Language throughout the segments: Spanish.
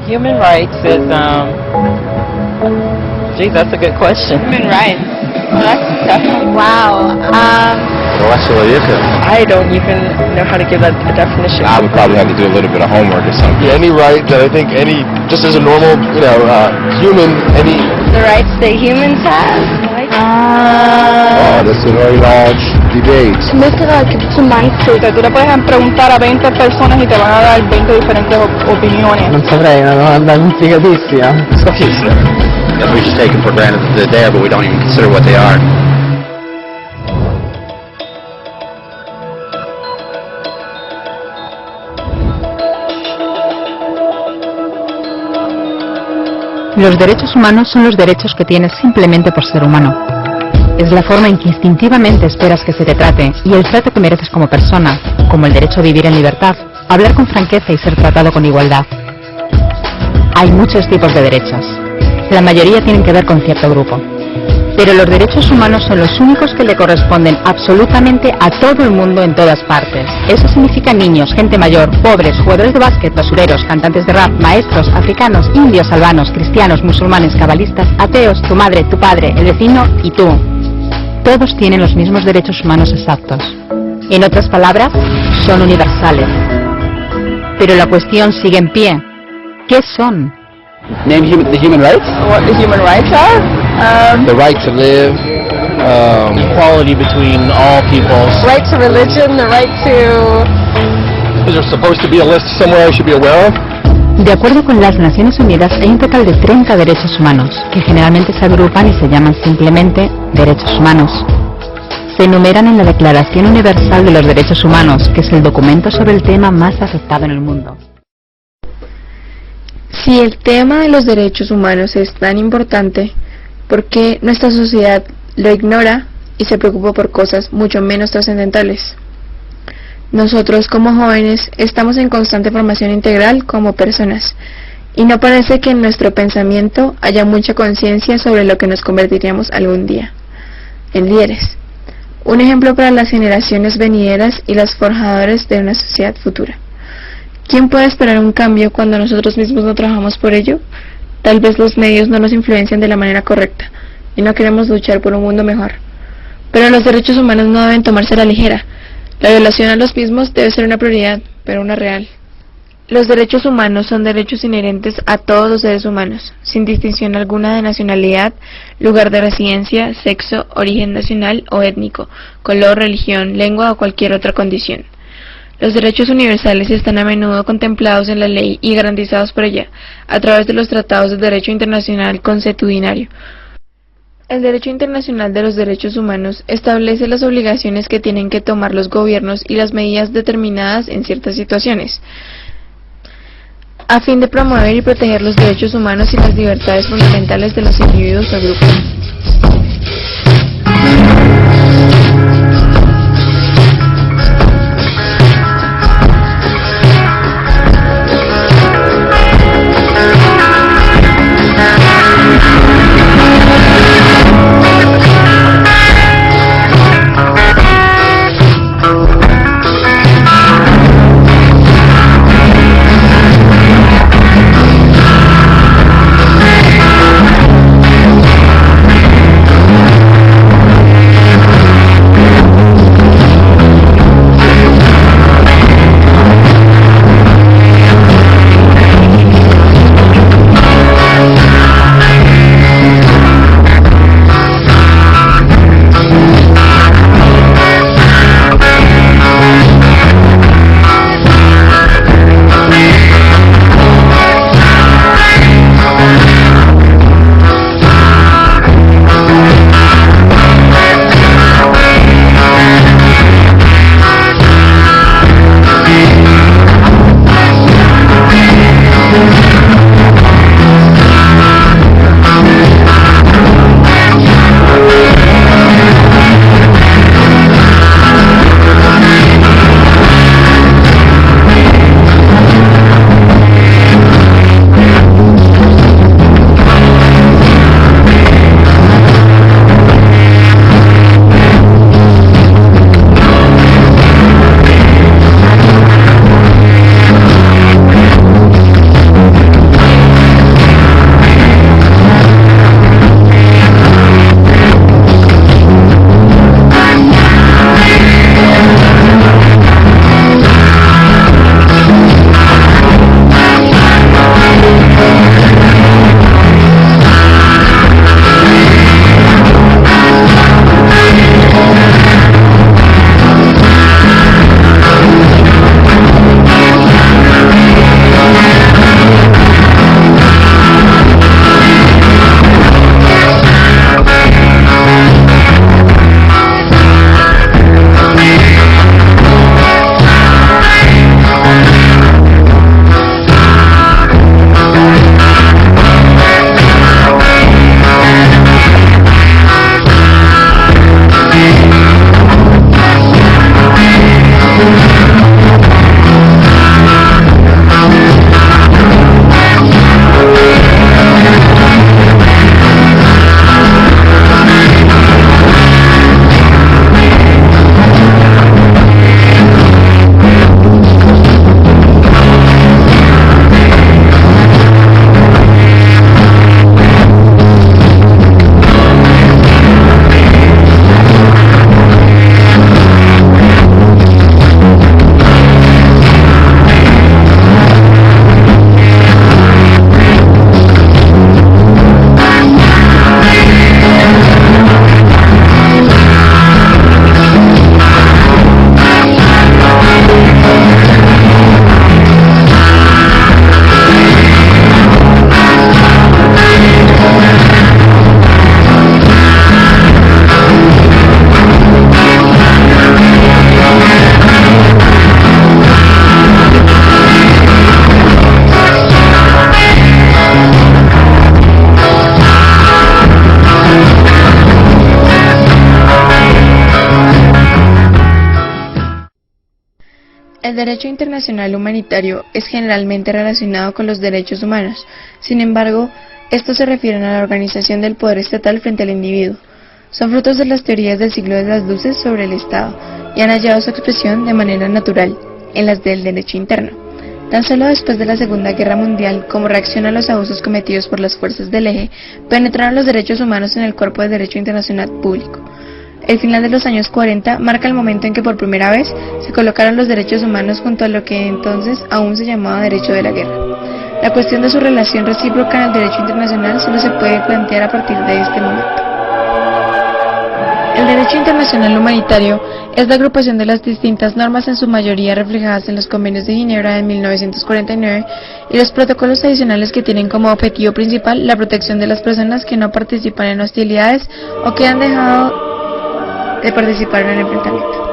Human rights is, geez, that's a good question. Human rights. Well, that's tough. Wow. I don't even know how to give that a definition. I would probably have to do a little bit of homework or something. Yeah, any right that I think just as a normal, human, The rights that humans have. Oh, that's a very large debate. Tú le puedes preguntar a 20 personas y te van a dar 20 diferentes opiniones. Non saprei, una domanda complicatissima. It's confusing. Yes, we just take them for granted that they're there, but we don't even consider what they are. Los derechos humanos son los derechos que tienes simplemente por ser humano. Es la forma en que instintivamente esperas que se te trate y el trato que mereces como persona, como el derecho a vivir en libertad, hablar con franqueza y ser tratado con igualdad. Hay muchos tipos de derechos. La mayoría tienen que ver con cierto grupo. Pero los derechos humanos son los únicos que le corresponden absolutamente a todo el mundo en todas partes. Eso significa niños, gente mayor, pobres, jugadores de básquet, basureros, cantantes de rap, maestros, africanos, indios, albanos, cristianos, musulmanes, cabalistas, ateos, tu madre, tu padre, el vecino y tú. Todos tienen los mismos derechos humanos exactos. En otras palabras, son universales. Pero la cuestión sigue en pie. ¿Qué son? Name the human rights? What the human rights are? The right to live, equality between all peoples. Right to religion, the right to... is there supposed to be a list somewhere I should be aware of? De acuerdo con las Naciones Unidas, hay un total de 30 derechos humanos, que generalmente se agrupan y se llaman simplemente derechos humanos. Se enumeran en la Declaración Universal de los Derechos Humanos, que es el documento sobre el tema más aceptado en el mundo. Si el tema de los derechos humanos es tan importante, ¿por qué nuestra sociedad lo ignora y se preocupa por cosas mucho menos trascendentales? Nosotros como jóvenes estamos en constante formación integral como personas y no parece que en nuestro pensamiento haya mucha conciencia sobre lo que nos convertiríamos algún día, en líderes. Un ejemplo para las generaciones venideras y los forjadores de una sociedad futura. ¿Quién puede esperar un cambio cuando nosotros mismos no trabajamos por ello? Tal vez los medios no nos influencian de la manera correcta y no queremos luchar por un mundo mejor. Pero los derechos humanos no deben tomarse a la ligera. La violación a los mismos debe ser una prioridad, pero una real. Los derechos humanos son derechos inherentes a todos los seres humanos, sin distinción alguna de nacionalidad, lugar de residencia, sexo, origen nacional o étnico, color, religión, lengua o cualquier otra condición. Los derechos universales están a menudo contemplados en la ley y garantizados por ella, a través de los tratados de derecho internacional consuetudinario. El derecho internacional de los derechos humanos establece las obligaciones que tienen que tomar los gobiernos y las medidas determinadas en ciertas situaciones, a fin de promover y proteger los derechos humanos y las libertades fundamentales de los individuos o grupos. El derecho internacional humanitario es generalmente relacionado con los derechos humanos. Sin embargo, estos se refieren a la organización del poder estatal frente al individuo. Son frutos de las teorías del siglo de las luces sobre el Estado y han hallado su expresión de manera natural en las del derecho interno. Tan solo después de la Segunda Guerra Mundial, como reacción a los abusos cometidos por las fuerzas del Eje, penetraron los derechos humanos en el cuerpo de derecho internacional público. El final de los años 40 marca el momento en que por primera vez se colocaron los derechos humanos junto a lo que entonces aún se llamaba derecho de la guerra. La cuestión de su relación recíproca en el derecho internacional solo se puede plantear a partir de este momento. El derecho internacional humanitario es la agrupación de las distintas normas, en su mayoría reflejadas en los convenios de Ginebra de 1949 y los protocolos adicionales, que tienen como objetivo principal la protección de las personas que no participan en hostilidades o que han dejado de participar en el enfrentamiento.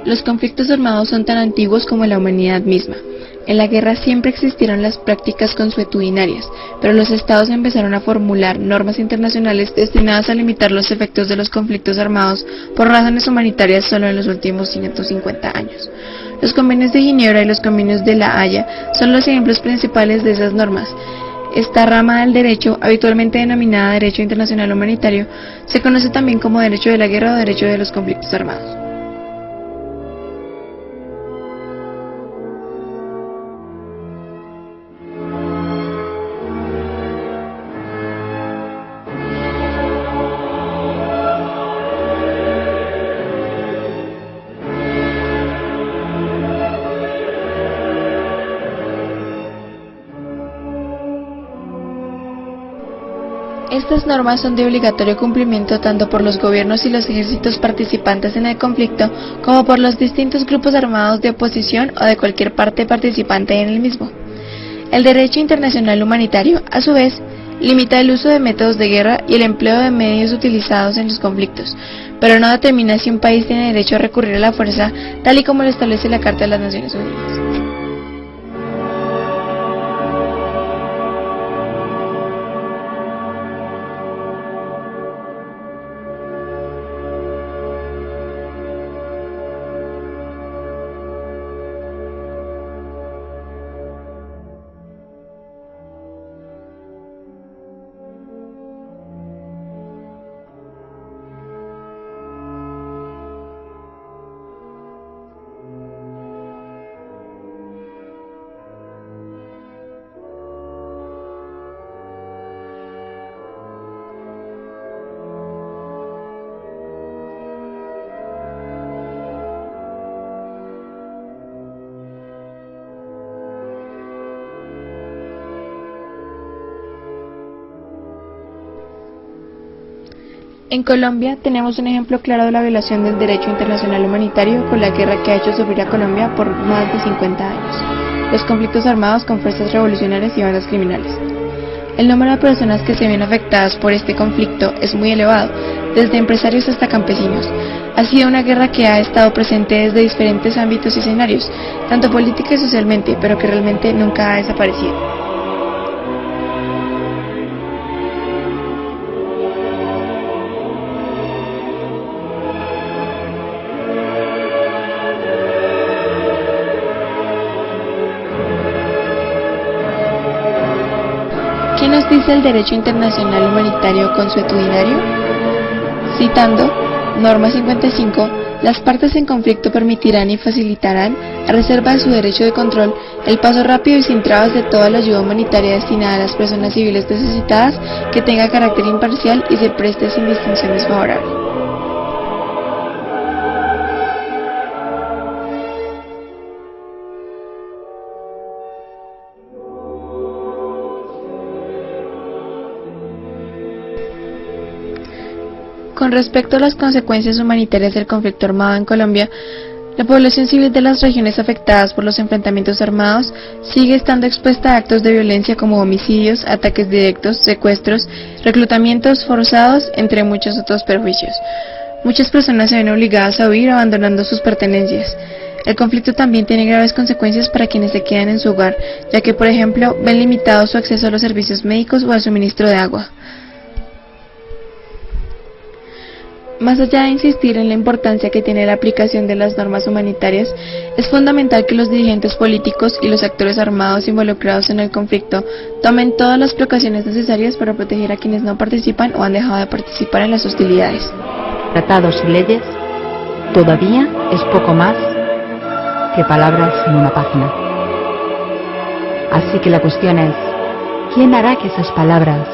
Los conflictos armados son tan antiguos como la humanidad misma. En la guerra siempre existieron las prácticas consuetudinarias, pero los estados empezaron a formular normas internacionales destinadas a limitar los efectos de los conflictos armados por razones humanitarias solo en los últimos 150 años. Los convenios de Ginebra y los convenios de La Haya son los ejemplos principales de esas normas. Esta rama del derecho, habitualmente denominada derecho internacional humanitario, se conoce también como derecho de la guerra o derecho de los conflictos armados. Estas normas son de obligatorio cumplimiento tanto por los gobiernos y los ejércitos participantes en el conflicto como por los distintos grupos armados de oposición o de cualquier parte participante en el mismo. El derecho internacional humanitario, a su vez, limita el uso de métodos de guerra y el empleo de medios utilizados en los conflictos, pero no determina si un país tiene derecho a recurrir a la fuerza, tal y como lo establece la Carta de las Naciones Unidas. En Colombia tenemos un ejemplo claro de la violación del derecho internacional humanitario con la guerra que ha hecho sufrir a Colombia por más de 50 años, los conflictos armados con fuerzas revolucionarias y bandas criminales. El número de personas que se ven afectadas por este conflicto es muy elevado, desde empresarios hasta campesinos. Ha sido una guerra que ha estado presente desde diferentes ámbitos y escenarios, tanto política y socialmente, pero que realmente nunca ha desaparecido. ¿Qué nos dice el derecho internacional humanitario consuetudinario? Citando Norma 55, las partes en conflicto permitirán y facilitarán, a reserva de su derecho de control, el paso rápido y sin trabas de toda la ayuda humanitaria destinada a las personas civiles necesitadas, que tenga carácter imparcial y se preste sin distinción desfavorable. Con respecto a las consecuencias humanitarias del conflicto armado en Colombia, la población civil de las regiones afectadas por los enfrentamientos armados sigue estando expuesta a actos de violencia como homicidios, ataques directos, secuestros, reclutamientos forzados, entre muchos otros perjuicios. Muchas personas se ven obligadas a huir abandonando sus pertenencias. El conflicto también tiene graves consecuencias para quienes se quedan en su hogar, ya que, por ejemplo, ven limitado su acceso a los servicios médicos o al suministro de agua. Más allá de insistir en la importancia que tiene la aplicación de las normas humanitarias, es fundamental que los dirigentes políticos y los actores armados involucrados en el conflicto tomen todas las precauciones necesarias para proteger a quienes no participan o han dejado de participar en las hostilidades. Tratados y leyes todavía es poco más que palabras en una página. Así que la cuestión es, ¿quién hará que esas palabras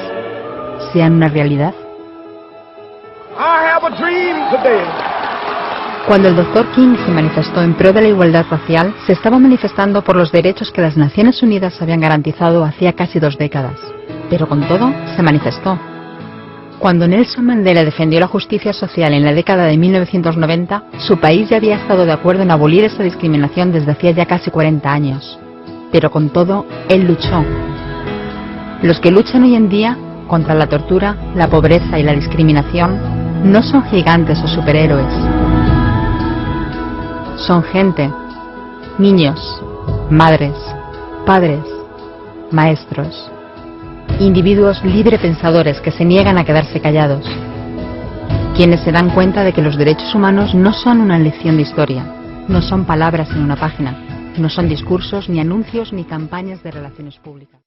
sean una realidad? Cuando el Dr. King se manifestó en pro de la igualdad racial, se estaba manifestando por los derechos que las Naciones Unidas habían garantizado hacía casi 2 décadas. Pero con todo, se manifestó. Cuando Nelson Mandela defendió la justicia social en la década de 1990, su país ya había estado de acuerdo en abolir esa discriminación desde hacía ya casi 40 años. Pero con todo, él luchó. Los que luchan hoy en día contra la tortura, la pobreza y la discriminación no son gigantes o superhéroes. Son gente, niños, madres, padres, maestros, individuos librepensadores que se niegan a quedarse callados, quienes se dan cuenta de que los derechos humanos no son una lección de historia, no son palabras en una página, no son discursos, ni anuncios, ni campañas de relaciones públicas.